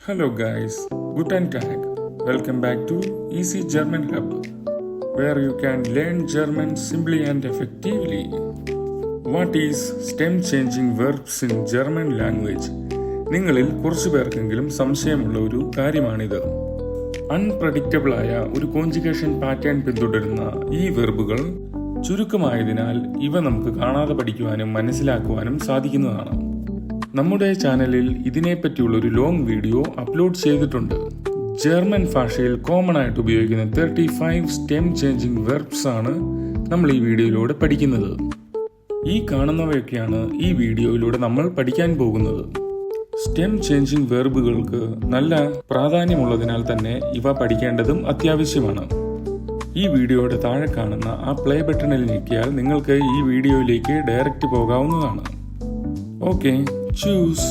Hello guys, guten Tag. Welcome back to Easy German Hub, where you can learn German simply and effectively. What is stem changing verbs in German language? നിങ്ങളിൽ കുറച്ചു പേർക്കെങ്കിലും സംശയമുള്ള ഒരു കാര്യമാണിത്. Unpredictable ആയ ഒരു conjugation pattern പിന്തുടരുന്ന ഈ വെർബുകൾ ചുരുക്കമായതിനാൽ ഇവ നമുക്ക് കാണാതെ പഠിക്കുവാനും മനസ്സിലാക്കുവാനും സാധിക്കുന്നതാണ്. നമ്മുടെ ചാനലിൽ ഇതിനെപ്പറ്റിയുള്ള ഒരു ലോങ് വീഡിയോ അപ്ലോഡ് ചെയ്തിട്ടുണ്ട്. ജർമ്മൻ ഭാഷയിൽ കോമൺ ആയിട്ട് ഉപയോഗിക്കുന്ന 35 സ്റ്റെം ചേഞ്ചിങ് വെർബ്സ് ആണ് നമ്മൾ ഈ വീഡിയോയിലൂടെ പഠിക്കുന്നത്. ഈ കാണുന്നവയൊക്കെയാണ് ഈ വീഡിയോയിലൂടെ നമ്മൾ പഠിക്കാൻ പോകുന്നത്. സ്റ്റെം ചേഞ്ചിങ് വെർബുകൾക്ക് നല്ല പ്രാധാന്യമുള്ളതിനാൽ തന്നെ ഇവ പഠിക്കേണ്ടതും അത്യാവശ്യമാണ്. ഈ വീഡിയോയുടെ താഴെ കാണുന്ന ആ പ്ലേ ബട്ടണിൽ ഞെക്കിയാൽ നിങ്ങൾക്ക് ഈ വീഡിയോയിലേക്ക് ഡയറക്റ്റ് പോകാവുന്നതാണ്. Okay, choose.